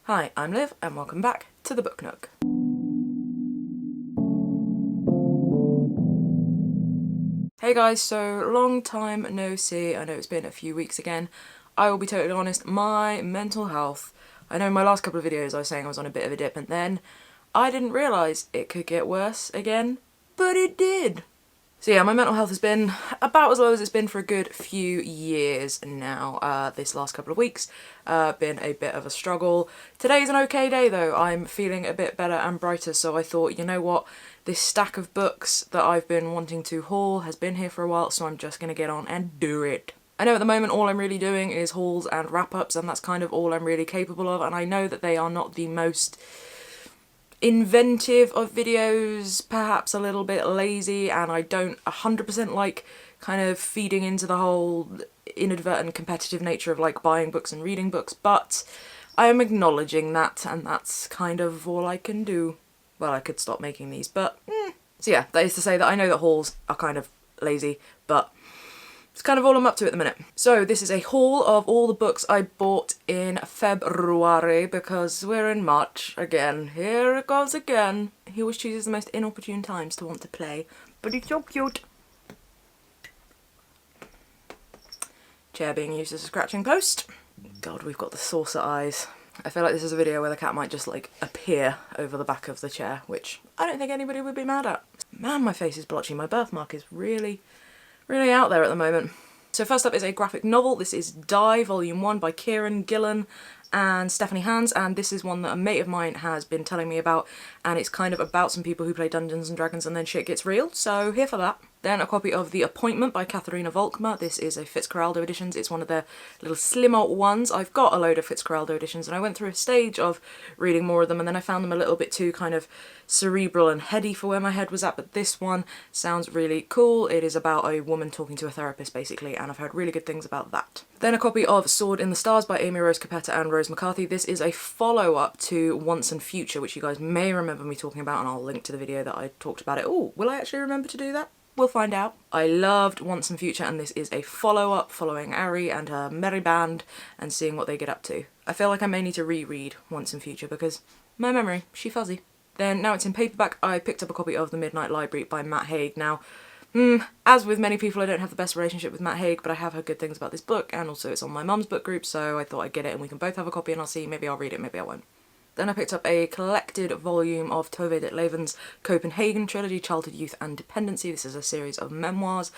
Hi, I'm Liv and welcome back to the Book Nook. Hey guys, so long time no see. I know it's been a few weeks again. I will be totally honest, my mental health, I know in my last couple of videos I was saying I was on a bit of a dip and then I didn't realise it could get worse again, but it did. So yeah, my mental health has been about as low as it's been for a good few years now. This last couple of weeks been a bit of a struggle. Today's an okay day though. I'm feeling a bit better and brighter, so I thought, you know what, this stack of books that I've been wanting to haul has been here for a while, so I'm just going to get on and do it. I know at the moment all I'm really doing is hauls and wrap-ups, and that's kind of all I'm really capable of, and I know that they are not the most inventive of videos, perhaps a little bit lazy, and I don't 100% like kind of feeding into the whole inadvertent competitive nature of like buying books and reading books, but I am acknowledging that, and that's kind of all I can do. Well, I could stop making these, but So yeah, that is to say that I know that hauls are kind of lazy, but it's kind of all I'm up to at the minute. So this is a haul of all the books I bought in February because we're in March again. Here it goes again. He always chooses the most inopportune times to want to play, but he's so cute. Chair being used as a scratching post. God, we've got the saucer eyes. I feel like this is a video where the cat might just like appear over the back of the chair, which I don't think anybody would be mad at. Man, my face is blotchy. My birthmark is really out there at the moment. So first up is a graphic novel. This is Die, Volume 1 by Kieran Gillen and Stephanie Hans, and this is one that a mate of mine has been telling me about, and it's kind of about some people who play Dungeons and Dragons and then shit gets real, so here for that. Then a copy of The Appointment by Katharina Volkmar. This is a Fitzcarraldo editions. It's one of their little slimmer ones. I've got a load of Fitzcarraldo editions and I went through a stage of reading more of them and then I found them a little bit too kind of cerebral and heady for where my head was at, but this one sounds really cool. It is about a woman talking to a therapist basically, and I've heard really good things about that. Then a copy of Sword in the Stars by Amy Rose Capetta and Rose McCarthy. This is a follow-up to Once and Future, which you guys may remember me talking about, and I'll link to the video that I talked about it. Oh, will I actually remember to do that? We'll find out. I loved Once and Future, and this is a follow-up following Ari and her merry band and seeing what they get up to. I feel like I may need to reread Once and Future because my memory, she fuzzy. Then now it's in paperback, I picked up a copy of The Midnight Library by Matt Haig. Now, as with many people, I don't have the best relationship with Matt Haig, but I have heard good things about this book, and also it's on my mum's book group, so I thought I'd get it and we can both have a copy and I'll see, maybe I'll read it, maybe I won't. Then I picked up a collected volume of Tove Ditleven's Copenhagen trilogy, Childhood, Youth and Dependency. This is a series of memoirs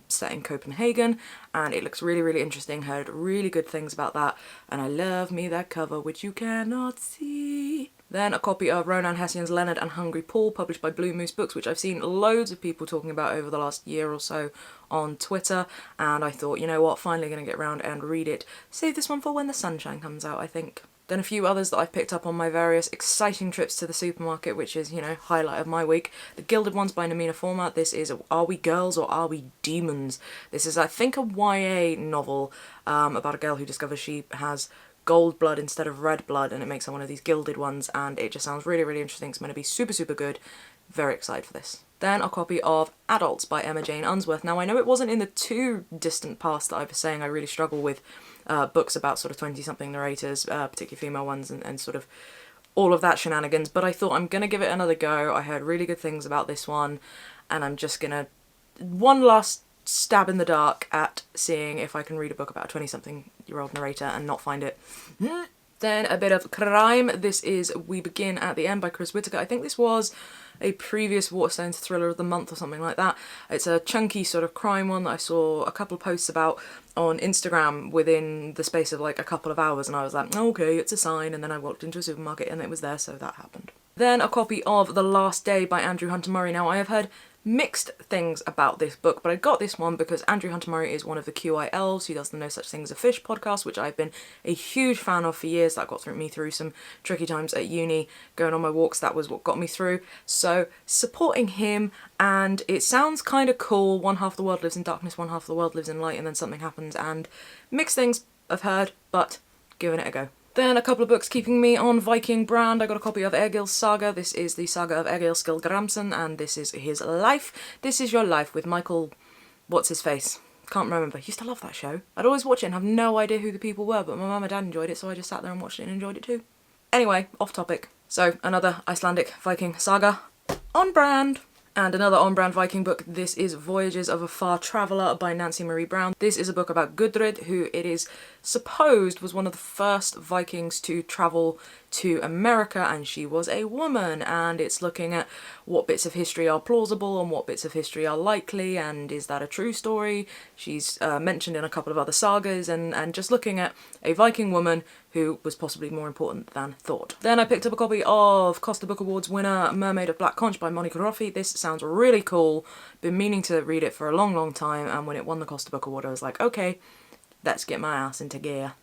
set in Copenhagen, and it looks really interesting. Heard really good things about that, and I love me that cover, which you cannot see. Then a copy of Ronan Hessian's Leonard and Hungry Paul, published by Blue Moose Books, which I've seen loads of people talking about over the last year or so on Twitter, and I thought, you know what, finally gonna get around and read it. Save this one for when the sunshine comes out, I think. Then a few others that I've picked up on my various exciting trips to the supermarket, which is, you know, highlight of my week. The Gilded Ones by Namina Format. This is Are We Girls or Are We Demons? This is, I think, a YA novel about a girl who discovers she has gold blood instead of red blood, and it makes her one of these gilded ones, and it just sounds really interesting. It's going to be super good. Very excited for this. Then a copy of Adults by Emma Jane Unsworth. Now I know it wasn't in the too distant past that I was saying I really struggle with books about sort of 20-something narrators, particularly female ones, and sort of all of that shenanigans, but I thought I'm gonna give it another go. I heard really good things about this one, and I'm just gonna one last stab in the dark at seeing if I can read a book about a 20-something-year-old narrator and not find it. Then a bit of crime. This is We Begin at the End by Chris Whitaker. I think this was a previous Waterstones Thriller of the Month or something like that. It's a chunky sort of crime one that I saw a couple of posts about on Instagram within the space of like a couple of hours, and I was like, okay, it's a sign, and then I walked into a supermarket and it was there, so that happened. Then a copy of The Last Day by Andrew Hunter Murray. Now I have heard mixed things about this book, but I got this one because Andrew Hunter Murray is one of the QI elves who does the No Such Thing as a Fish podcast, which I've been a huge fan of for years. That got me through some tricky times at uni, going on my walks. That was what got me through. So supporting him, and it sounds kind of cool. One half of the world lives in darkness, one half of the world lives in light, and then something happens, and mixed things I've heard, but giving it a go. Then a couple of books keeping me on Viking brand. I got a copy of Airgil Saga. This is the saga of Airgil Skilgramson, and this is his life. This is Your Life with Michael... what's his face? Can't remember. Used to love that show. I'd always watch it and have no idea who the people were, but my mum and dad enjoyed it, so I just sat there and watched it and enjoyed it too. Anyway, off topic. So, another Icelandic Viking saga. On brand! And another on-brand Viking book. This is Voyages of a Far Traveller by Nancy Marie Brown. This is a book about Gudrid, who it is supposed was one of the first Vikings to travel to America, and she was a woman, and it's looking at what bits of history are plausible and what bits of history are likely, and is that a true story? She's mentioned in a couple of other sagas, and just looking at a Viking woman who was possibly more important than thought. Then I picked up a copy of Costa Book Awards winner Mermaid of Black Conch by Monica Roffi. This sounds really cool. Been meaning to read it for a long time, and when it won the Costa Book Award I was like, okay, let's get my ass into gear.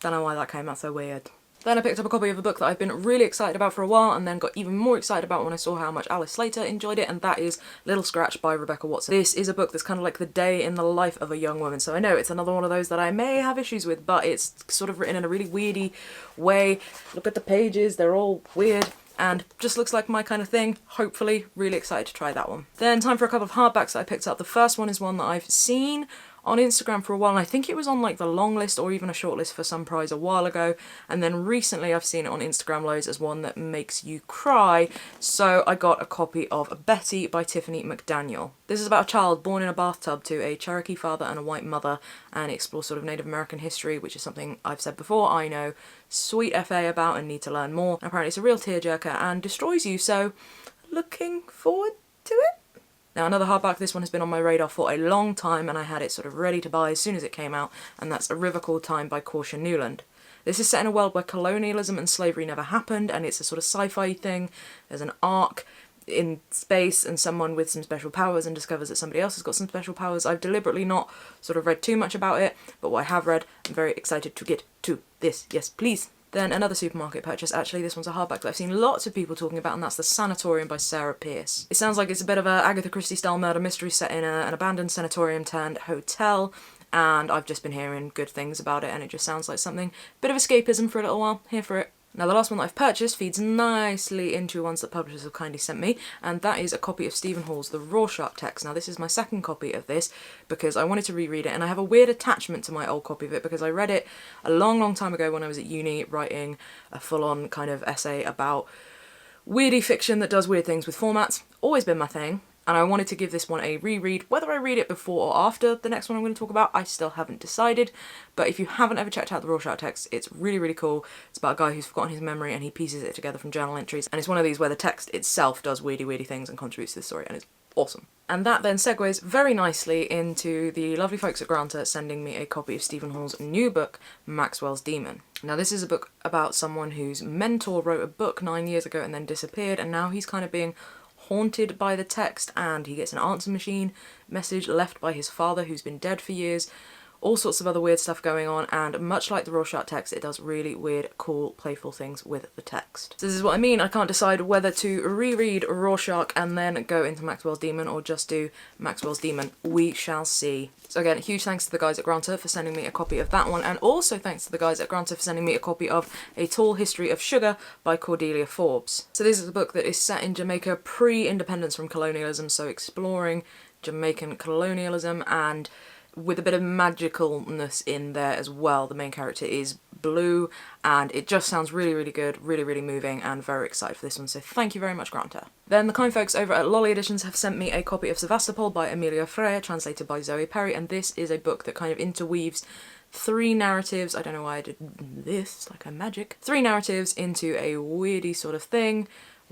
Don't know why that came out so weird. Then I picked up a copy of a book that I've been really excited about for a while, and then got even more excited about when I saw how much Alice Slater enjoyed it, and that is Little Scratch by Rebecca Watson. This is a book that's kind of like the day in the life of a young woman, so I know it's another one of those that I may have issues with, but it's sort of written in a really weirdy way. Look at the pages, they're all weird, and just looks like my kind of thing. Hopefully, really excited to try that one. Then time for a couple of hardbacks that I picked up. The first one is one that I've seen on Instagram for a while, and I think it was on like the long list or even a short list for some prize a while ago, and then recently I've seen it on Instagram loads as one that makes you cry, so I got a copy of Betty by Tiffany McDaniel. This is about a child born in a bathtub to a Cherokee father and a white mother, and it explores sort of Native American history, which is something I've said before I know sweet FA about and need to learn more. Apparently it's a real tearjerker and destroys you, so looking forward to it. Now another hardback, this one has been on my radar for a long time and I had it sort of ready to buy as soon as it came out, and that's A River Called Time by Caution Newland. This is set in a world where colonialism and slavery never happened, and it's a sort of sci-fi thing. There's an ark in space and someone with some special powers and discovers that somebody else has got some special powers. I've deliberately not sort of read too much about it, but what I have read, I'm very excited to get to this. Yes, please. Then another supermarket purchase, actually this one's a hardback that I've seen lots of people talking about, and that's The Sanatorium by Sarah Pearce. It sounds like it's a bit of a Agatha Christie style murder mystery set in an abandoned sanatorium turned hotel, and I've just been hearing good things about it, and it just sounds like something, bit of escapism for a little while, here for it. Now the last one that I've purchased feeds nicely into ones that publishers have kindly sent me, and that is a copy of Stephen Hall's The Rorschach Text. Now this is my second copy of this because I wanted to reread it, and I have a weird attachment to my old copy of it because I read it a long time ago when I was at uni writing a full-on kind of essay about weirdy fiction that does weird things with formats. Always been my thing. And I wanted to give this one a reread. Whether I read it before or after the next one I'm going to talk about, I still haven't decided. But if you haven't ever checked out The Rorschach Text, it's really cool. It's about a guy who's forgotten his memory and he pieces it together from journal entries. And it's one of these where the text itself does weirdy things and contributes to the story, and it's awesome. And that then segues very nicely into the lovely folks at Granta sending me a copy of Stephen Hall's new book, Maxwell's Demon. Now this is a book about someone whose mentor wrote a book 9 years ago and then disappeared, and now he's kind of being haunted by the text, and he gets an answer machine message left by his father who's been dead for years. All sorts of other weird stuff going on, and much like the Rorschach Text, it does really weird, cool, playful things with the text. So this is what I mean, I can't decide whether to reread Rorschach and then go into Maxwell's Demon or just do Maxwell's Demon. We shall see. So again, huge thanks to the guys at Granta for sending me a copy of that one, and also thanks to the guys at Granta for sending me a copy of A Tall History of Sugar by Cordelia Forbes. So this is a book that is set in Jamaica pre-independence from colonialism, so exploring Jamaican colonialism and with a bit of magicalness in there as well. The main character is blue, and it just sounds really good, really moving, and very excited for this one, so thank you very much, Granta. Then the kind folks over at Lolly Editions have sent me a copy of Sevastopol by Emilia Freya, translated by Zoe Perry, and this is a book that kind of interweaves three narratives. I don't know why I did this, like a magic. Three narratives into a weirdy sort of thing.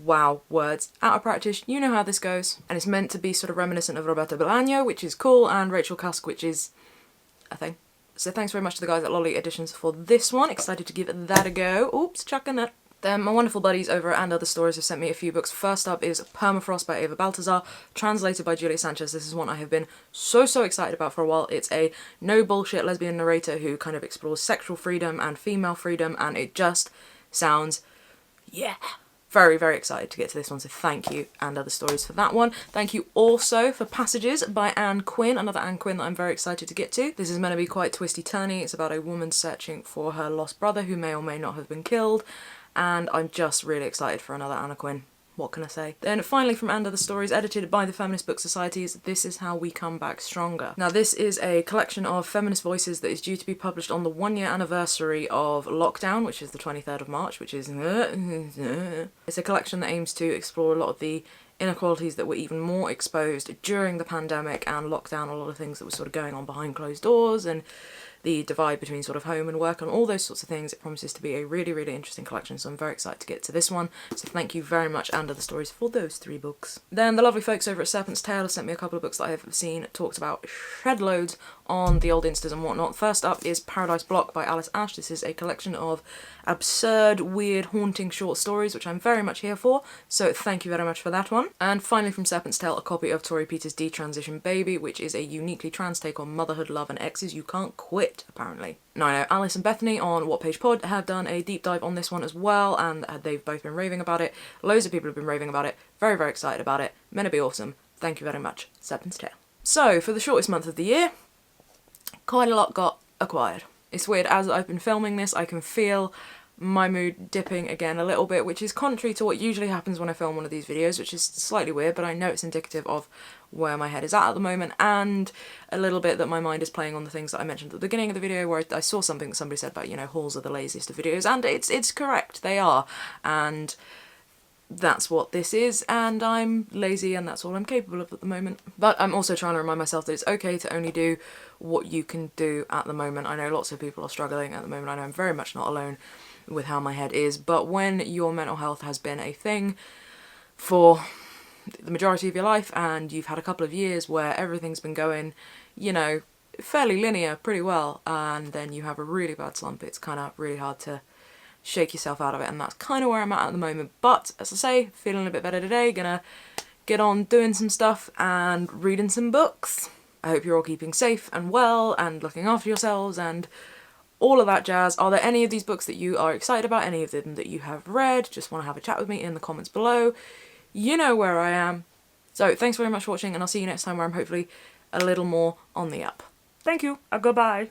Wow, words. Out of practice, you know how this goes. And it's meant to be sort of reminiscent of Roberto Bolaño, which is cool, and Rachel Cusk, which is a thing. So thanks very much to the guys at Lolly Editions for this one. Excited to give that a go. Oops, chucking it. Then my wonderful buddies over at And Other Stories have sent me a few books. First up is Permafrost by Ava Baltazar, translated by Julia Sanchez. This is one I have been so excited about for a while. It's a no bullshit lesbian narrator who kind of explores sexual freedom and female freedom, and it just sounds, yeah. Very excited to get to this one, so thank you And Other Stories for that one. Thank you also for Passages by Anne Quinn, another Anne Quinn that I'm very excited to get to. This is meant to be quite twisty-turny. It's about a woman searching for her lost brother who may or may not have been killed, and I'm just really excited for another Anna Quinn. What can I say? Then finally from Under the Stories, edited by the Feminist Book Societies, This Is How We Come Back Stronger. Now this is a collection of feminist voices that is due to be published on the 1-year anniversary of lockdown, which is the 23rd of March, which is... It's a collection that aims to explore a lot of the inequalities that were even more exposed during the pandemic and lockdown, a lot of things that were sort of going on behind closed doors, and the divide between sort of home and work and all those sorts of things. It promises to be a really, really interesting collection, so I'm very excited to get to this one. So thank you very much, Under the Stories, for those 3 books. Then the lovely folks over at Serpent's Tail have sent me a couple of books that I have seen talked about shed loads on the old Instas and whatnot. First up is Paradise Block by Alice Ash. This is a collection of absurd, weird, haunting short stories, which I'm very much here for, so thank you very much for that one. And finally from Serpent's Tail, a copy of Tori Peters' Detransition Baby, which is a uniquely trans take on motherhood, love and exes you can't quit, apparently. Now I know Alice and Bethany on What Page Pod have done a deep dive on this one as well, and they've both been raving about it. Loads of people have been raving about it. Very, very excited about it. Meant to be awesome. Thank you very much, Serpent's Tail. So, for the shortest month of the year, quite a lot got acquired. It's weird, as I've been filming this, I can feel my mood dipping again a little bit, which is contrary to what usually happens when I film one of these videos, which is slightly weird, but I know it's indicative of where my head is at the moment, and a little bit that my mind is playing on the things that I mentioned at the beginning of the video, where I saw something that somebody said about, you know, hauls are the laziest of videos, and it's correct, they are, and that's what this is, and I'm lazy and that's all I'm capable of at the moment. But I'm also trying to remind myself that it's okay to only do what you can do at the moment. I know lots of people are struggling at the moment. I know I'm very much not alone with how my head is, but when your mental health has been a thing for the majority of your life and you've had a couple of years where everything's been going, you know, fairly linear pretty well, and then you have a really bad slump, it's kind of really hard to shake yourself out of it, and that's kind of where I'm at the moment. But as I say, feeling a bit better today, gonna get on doing some stuff and reading some books. I hope you're all keeping safe and well and looking after yourselves and all of that jazz. Are there any of these books that you are excited about, any of them that you have read, just want to have a chat with me in the comments below? You know where I am. So thanks very much for watching, and I'll see you next time where I'm hopefully a little more on the up. Thank you, and goodbye.